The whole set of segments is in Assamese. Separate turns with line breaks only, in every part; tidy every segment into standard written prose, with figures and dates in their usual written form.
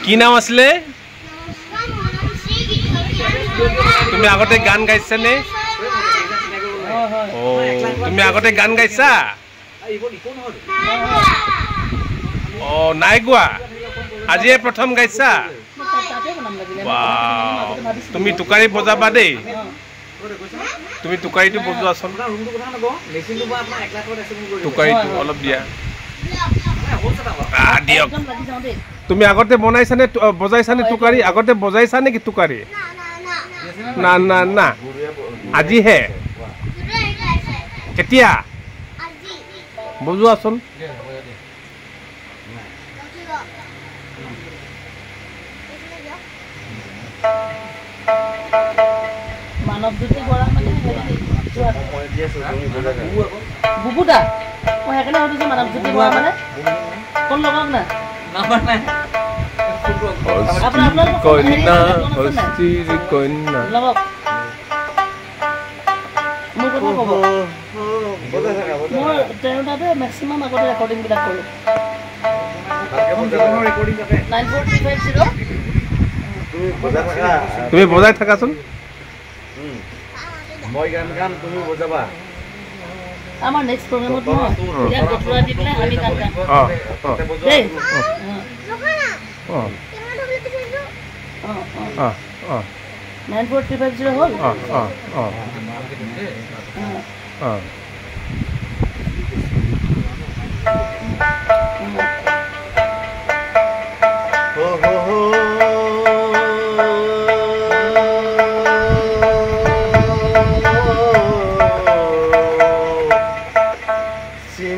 কি নাম আছিলে? তুমি আগতে গান গাইছানে? তুমি আগতে গান গাইছা? নাই গোৱা, আজিয়ে প্ৰথম গাইছা? তুমি টুকাৰী বজাবা দেই, তুমি টুকাৰীটো বজোৱাচোন, টুকাৰীটো অলপ দিয়া দিয়ক। তুমি আগতে বনাইছানে বজাইছানে টুকাৰী? আগতে বজাইছা নেকি টুকাৰী? না না না, আজিহে। কেতিয়া বজোৱাচোন?
মানৱজ্যোতি বৰা মানে বুবুদা, মই সেইকাৰণে সুধিছোঁ মানৱজ্যোতি বৰা মানে কোন লগক না মোৰ কথা ক'ব। মই তেওঁৰ তাতে মেক্সিমাম আগতে ৰেকৰ্ডিংবিলাক কৰোঁ। 9435
তুমি বজাই থাকাচোন।
মই গান গান, তুমি বজাবা।
আমাৰ নেক্সট প্ৰগ্ৰামত মই ইয়াত গঠুৰা দি পেলাই আমি গান গাম দেই। 94350 হ'ল।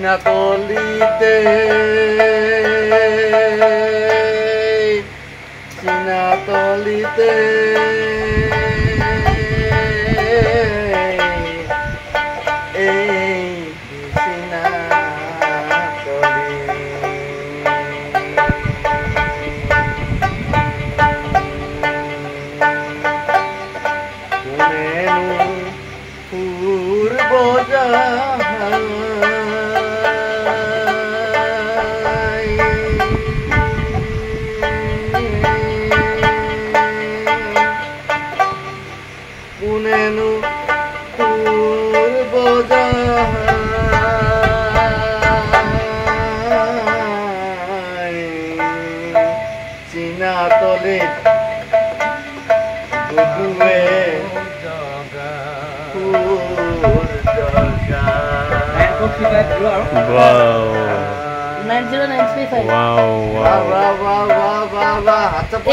Sinatolite, Sinatolite,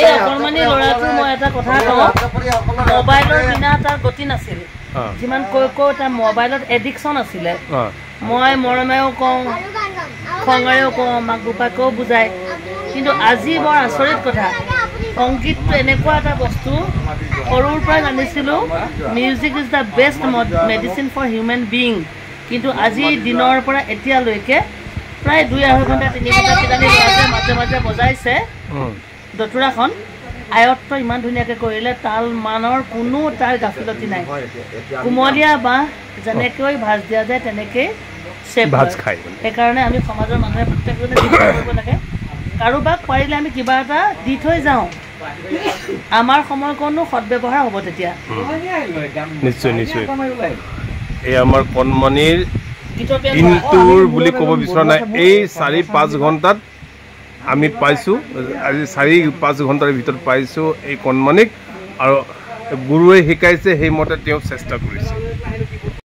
এই অকণমানি ল'ৰাটোৰ মই এটা কথা কওঁ, মোবাইলৰ বিনা তাৰ গতি নাছিল। যিমান কৈ তাৰ মোবাইলত এডিকশ্যন আছিলে। মই মৰমেও কওঁ, খঙেৰেও কওঁ, মাক বাপাকেও বুজাই। কিন্তু আজি বৰ আচৰিত কথা, সংগীতটো এনেকুৱা এটা বস্তু, সৰুৰ পৰাই জানিছিলোঁ music is the best medicine for human being. কিন্তু আজি দিনৰ পৰা এতিয়ালৈকে প্ৰায় 2-2.5 ঘণ্টা 3 ঘণ্টা কিজানি মাজে মাজে বজাইছে দতুৰাখন। আয়ত্ত ইমান ধুনীয়াকৈ কৰিলে, তাল মানৰ কোনো তাৰ গাফিলতি নাই। কুমলীয়া বাঁহ যেনেকৈ ভাজ দিয়া যায় তেনেকৈ ভাজ খায়। সেইকাৰণে আমি সমাজৰ মানুহে প্ৰত্যেকজনে কৰিব লাগে। কাৰোবাক পাৰিলে আমি কিবা এটা দি থৈ যাওঁ, আমাৰ সময়কণো সদব্যৱহাৰ হ'ব তেতিয়া।
নিশ্চয় নিশ্চয়। এই আমাৰ কণমানিৰ দিনটোৰ বুলি ক'ব বিচৰা নাই, এই 4-5 ঘণ্টাত আমি পাইছোঁ। আজি 4-5 ঘণ্টাৰ ভিতৰত পাইছোঁ এই কণমানিক, আৰু গুৰুৱে শিকাইছে সেইমতে তেওঁ চেষ্টা কৰিছে।